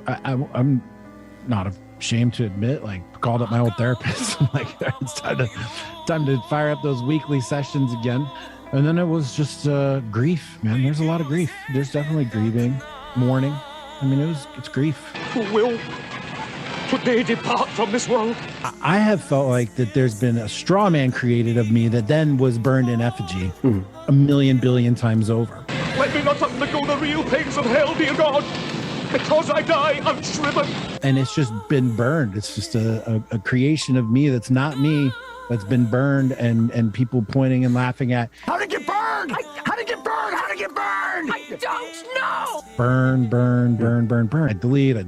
I'm not ashamed to admit, like, called up my old therapist. I'm like, it's time to fire up those weekly sessions again. And then it was just grief, man. There's a lot of grief. There's definitely grieving, mourning. I mean, it's grief. Who will today depart from this world? I have felt like that there's been a straw man created of me that then was burned in effigy a million billion times over. Let me not undergo the real pains of hell, dear God, because I die unshriven. And it's just been burned. It's just a creation of me that's not me, that's been burned, and people pointing and laughing at. How to get burned? How to get burned? How to get burned? I don't know. Burn. I delete, I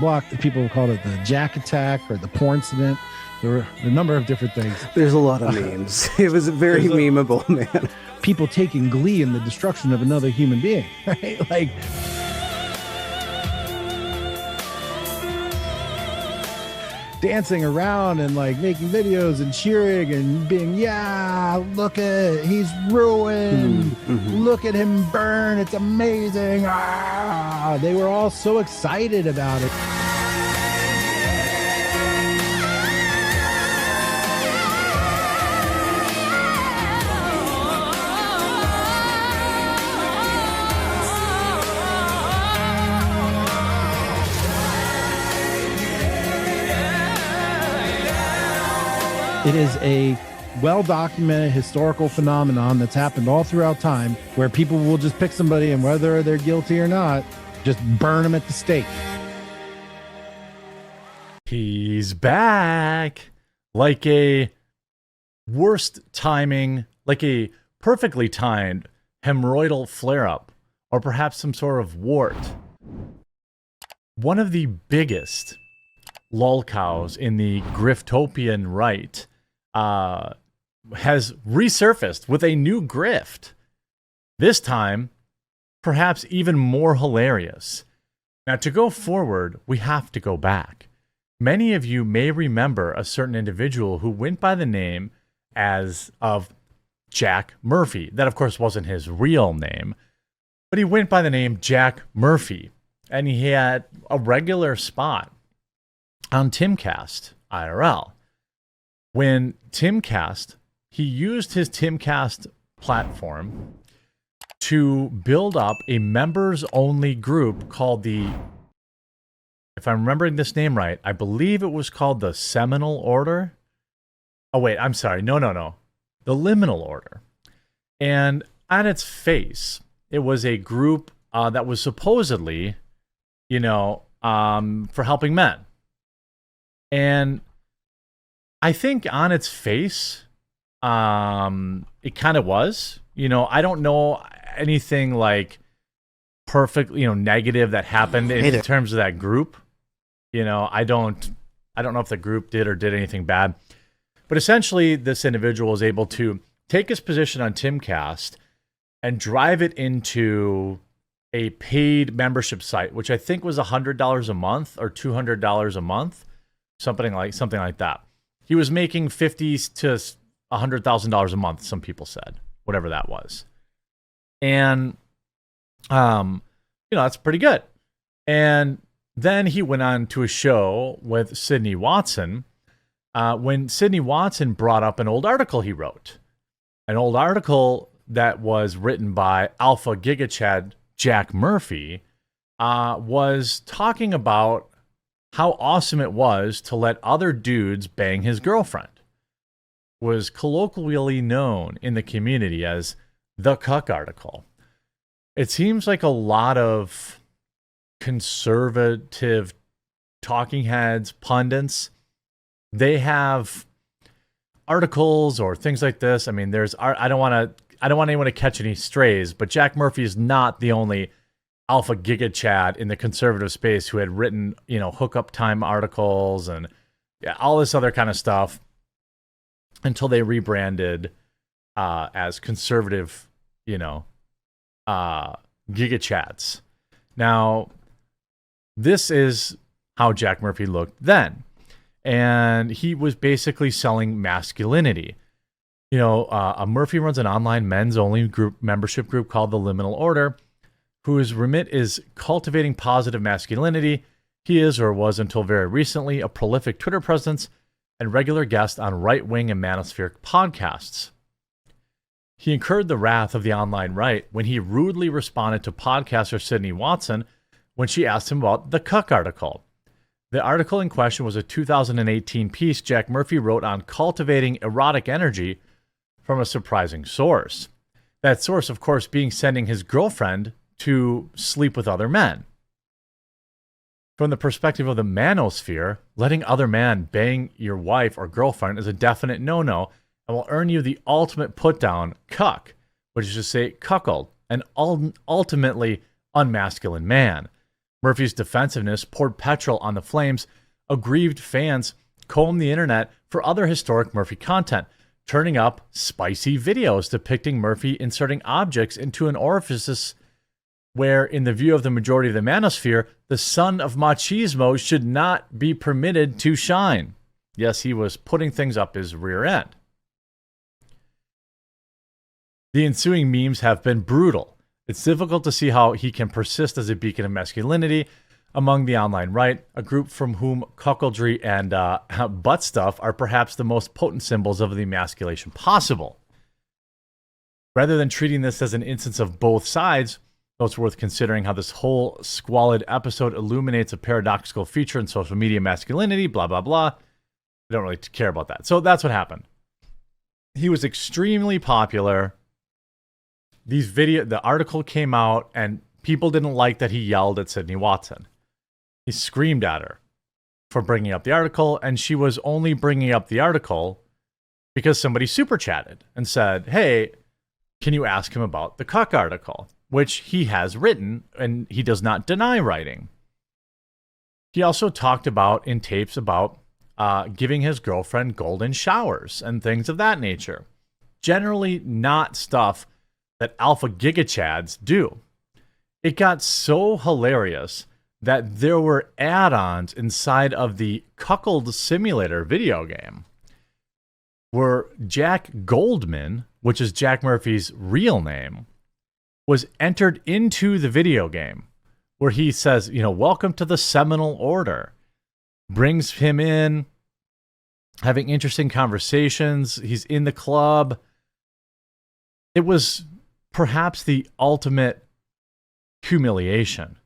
block. People called it the Jack attack or the porn incident. There were a number of different things. There's a lot of memes. It was very memeable, man. People taking glee in the destruction of another human being, right? Like, dancing around and like making videos and cheering and being, yeah, look at, he's ruined. Look at him burn. It's amazing. Ah, they were all so excited about it. It is a well-documented historical phenomenon that's happened all throughout time where people will just pick somebody and whether they're guilty or not, just burn them at the stake. He's back. Like a worst timing, like a perfectly timed hemorrhoidal flare-up, or perhaps some sort of wart. One of the biggest lolcows in the Griftopian right has resurfaced with a new grift. This time, perhaps even more hilarious. Now, to go forward, we have to go back. Many of you may remember a certain individual who went by the name of Jack Murphy. That, of course, wasn't his real name, but he went by the name Jack Murphy, and he had a regular spot on Timcast IRL. When Timcast, he used his Timcast platform to build up a members-only group called if I'm remembering this name right, I believe it was called the Seminole Order. Oh, wait, I'm sorry. No. The Liminal Order. And on its face, it was a group that was supposedly, for helping men. And I think on its face, it kind of was. I don't know anything like perfect, negative that happened in terms of that group. I don't know if the group did or did anything bad. But essentially, this individual was able to take his position on Timcast and drive it into a paid membership site, which I think was $100 a month or $200 a month, something like that. He was making $50,000 to $100,000 a month, some people said, whatever that was. And, that's pretty good. And then he went on to a show with Sydney Watson when Sydney Watson brought up an old article he wrote. An old article that was written by Alpha Gigachad Jack Murphy was talking about how awesome it was to let other dudes bang his girlfriend. Was colloquially known in the community as the cuck article. It seems like a lot of conservative talking heads, pundits, they have articles or things like this. I mean, I don't want anyone to catch any strays, but Jack Murphy is not the only Alpha Giga Chad in the conservative space who had written, hookup time articles and all this other kind of stuff until they rebranded as conservative, Giga Chads. Now, this is how Jack Murphy looked then. And he was basically selling masculinity. Murphy runs an online men's only membership group called the Liminal Order, whose remit is cultivating positive masculinity. He is, or was until very recently, a prolific Twitter presence and regular guest on right-wing and manosphere podcasts. He incurred the wrath of the online right when he rudely responded to podcaster Sydney Watson when she asked him about the cuck article. The article in question was a 2018 piece Jack Murphy wrote on cultivating erotic energy from a surprising source. That source, of course, being sending his girlfriend to sleep with other men. From the perspective of the manosphere, letting other men bang your wife or girlfriend is a definite no-no and will earn you the ultimate put-down, cuck, which is to say cuckold, an ultimately unmasculine man. Murphy's defensiveness poured petrol on the flames. Aggrieved fans combed the internet for other historic Murphy content, turning up spicy videos depicting Murphy inserting objects into an orifice where, in the view of the majority of the manosphere, the sun of machismo should not be permitted to shine. Yes, he was putting things up his rear end. The ensuing memes have been brutal. It's difficult to see how he can persist as a beacon of masculinity among the online right, a group from whom cuckoldry and butt stuff are perhaps the most potent symbols of the emasculation possible. Rather than treating this as an instance of both sides, it's worth considering how this whole squalid episode illuminates a paradoxical feature in social media masculinity, blah, blah, blah. I don't really care about that. So that's what happened. He was extremely popular. The article came out and people didn't like that he yelled at Sydney Watson. He screamed at her for bringing up the article, and she was only bringing up the article because somebody super chatted and said, hey, can you ask him about the cuck article, which he has written and he does not deny writing. He also talked about in tapes about giving his girlfriend golden showers and things of that nature. Generally not stuff that alpha gigachads do. It got so hilarious that there were add-ons inside of the Cuckold Simulator video game where Jack Goldman, which is Jack Murphy's real name, was entered into the video game where he says, welcome to the Seminole Order. Brings him in, having interesting conversations. He's in the club. It was perhaps the ultimate humiliation.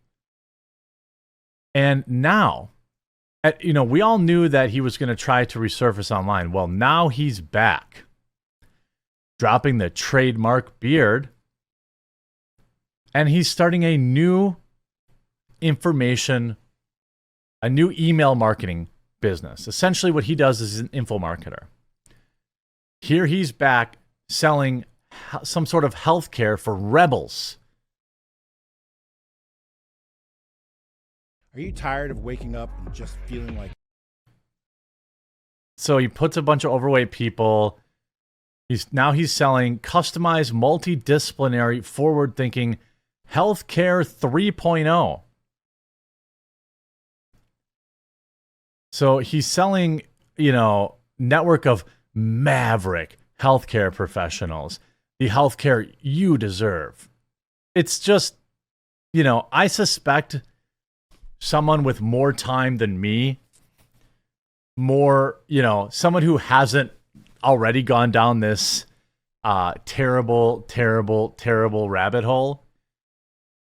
And now, we all knew that he was going to try to resurface online. Well, now he's back, dropping the trademark beard, and he's starting a new a new email marketing business. Essentially what he does is an info marketer. Here he's back selling some sort of healthcare for rebels. Are you tired of waking up and just feeling like... So he puts a bunch of overweight people. He's selling customized, multidisciplinary, forward-thinking healthcare 3.0. So he's selling, network of maverick healthcare professionals, the healthcare you deserve. It's just, I suspect someone with more time than me, someone who hasn't already gone down this terrible, terrible, terrible rabbit hole,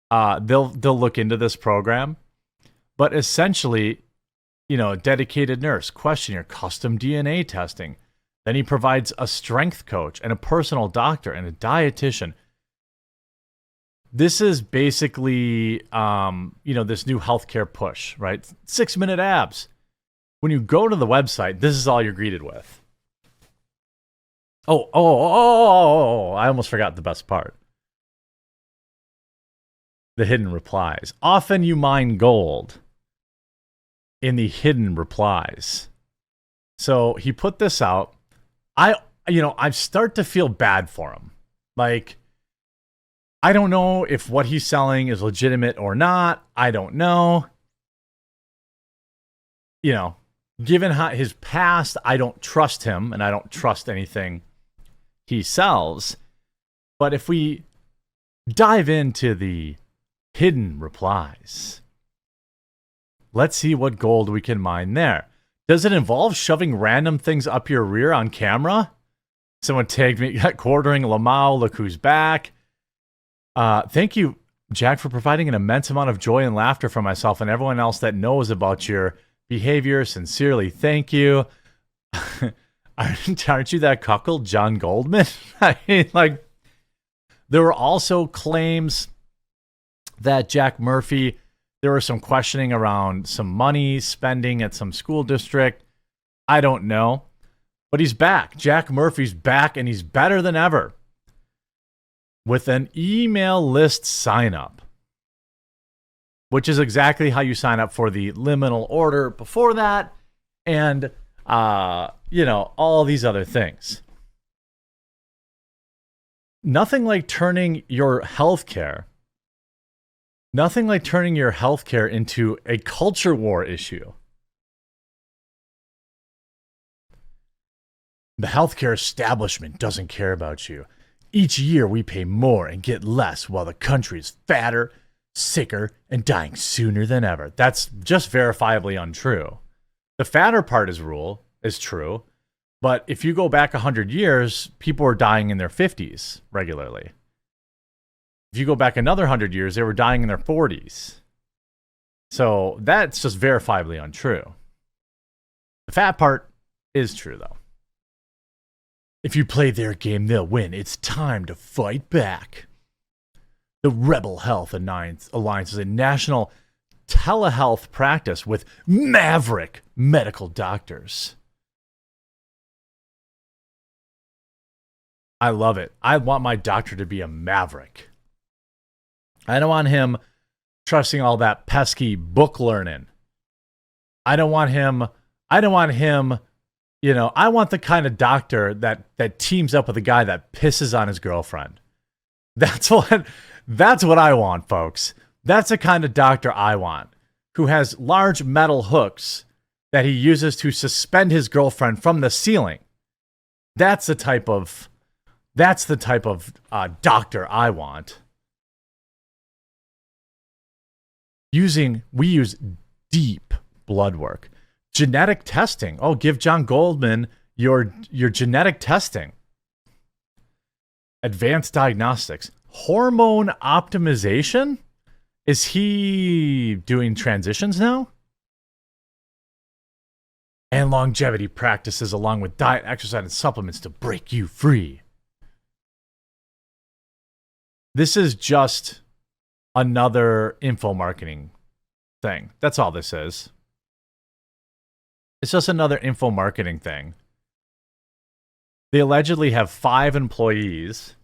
they'll look into this program. But essentially, dedicated nurse, questionnaire, custom DNA testing. Then he provides a strength coach and a personal doctor and a dietitian. This is basically, this new healthcare push, right? 6-minute abs. When you go to the website, this is all you're greeted with. Oh, I almost forgot the best part. The hidden replies. Often you mine gold in the hidden replies. So he put this out. I start to feel bad for him. Like, I don't know if what he's selling is legitimate or not. I don't know. Given his past, I don't trust him, and I don't trust anything he sells. But if we dive into the hidden replies. Let's see what gold we can mine there. Does it involve shoving random things up your rear on camera? Someone tagged me quartering Lamau, look who's back. Thank you, Jack, for providing an immense amount of joy and laughter for myself and everyone else that knows about your behavior. Sincerely, thank you. Aren't you that cuckold, John Goldman? I mean, like, there were also claims that Jack Murphy, there was some questioning around some money spending at some school district. I don't know. But he's back. Jack Murphy's back, and he's better than ever with an email list sign up, which is exactly how you sign up for the liminal order before that, and all these other things. Nothing like turning your healthcare into a culture war issue. The healthcare establishment doesn't care about you. Each year we pay more and get less while the country is fatter, sicker, and dying sooner than ever. That's just verifiably untrue. The fatter part is true, but if you go back 100 years, people were dying in their 50s regularly. If you go back another 100 years, they were dying in their 40s. So that's just verifiably untrue. The fat part is true, though. If you play their game, they'll win. It's time to fight back. The Rebel Health Alliance is a national telehealth practice with maverick medical doctors. I love it. I want my doctor to be a maverick. I don't want him trusting all that pesky book learning. I want the kind of doctor that teams up with a guy that pisses on his girlfriend. That's what I want, folks. That's the kind of doctor I want, who has large metal hooks that he uses to suspend his girlfriend from the ceiling. That's the type of doctor I want. We use deep blood work. Genetic testing. Oh, give John Goldman your genetic testing. Advanced diagnostics. Hormone optimization? Is he doing transitions now? And longevity practices along with diet, exercise, and supplements to break you free. This is just another info marketing thing. That's all this is. It's just another info marketing thing. They allegedly have 5 employees,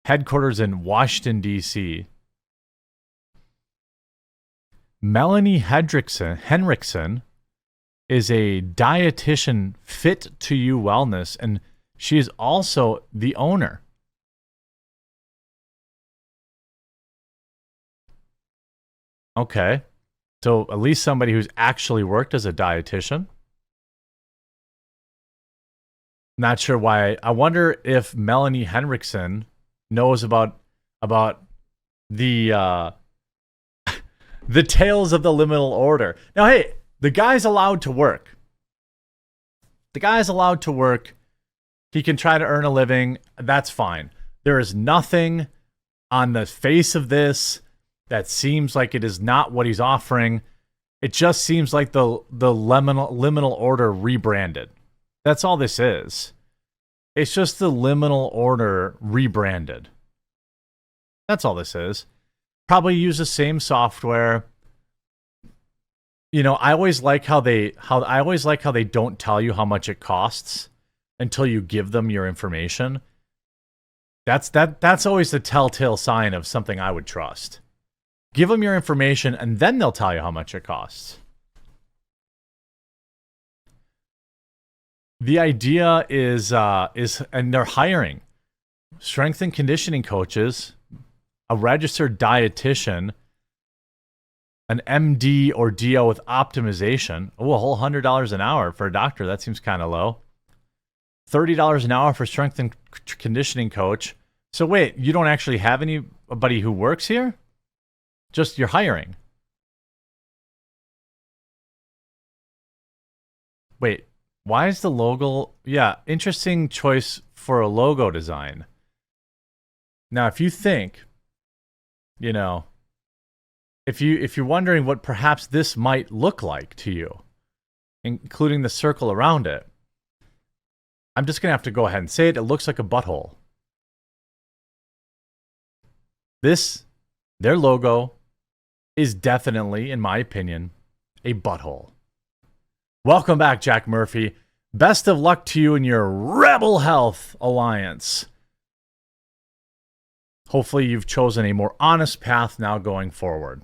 headquarters in Washington, D.C. Melanie Henriksen is a dietitian, Fit to You Wellness, and she is also the owner. Okay. So at least somebody who's actually worked as a dietitian. Not sure why. I wonder if Melanie Henriksen knows about the the tales of the liminal order. Now, hey, the guy's allowed to work. The guy's allowed to work. He can try to earn a living. That's fine. There is nothing on the face of this that seems like it is not what he's offering. It just seems like the liminal order rebranded. That's all this is. It's just the liminal order rebranded. That's all this is. Probably use the same software. I always like how they don't tell you how much it costs until you give them your information. That's always the telltale sign of something I would trust. Give them your information, and then they'll tell you how much it costs. The idea is, and they're hiring strength and conditioning coaches, a registered dietitian, an MD or DO with optimization. Oh, a whole $100 an hour for a doctor. That seems kind of low. $30 an hour for strength and conditioning coach. So wait, you don't actually have any anybody who works here. Just you're hiring. Wait, why is the logo? Yeah, interesting choice for a logo design. Now, if you think, you know, if you're wondering what perhaps this might look like to you, including the circle around it, I'm just gonna have to go ahead and say it. It looks like a butthole. Their logo is definitely, in my opinion, a butthole. Welcome back, Jack Murphy. Best of luck to you in your Rebel Health Alliance. Hopefully you've chosen a more honest path now going forward.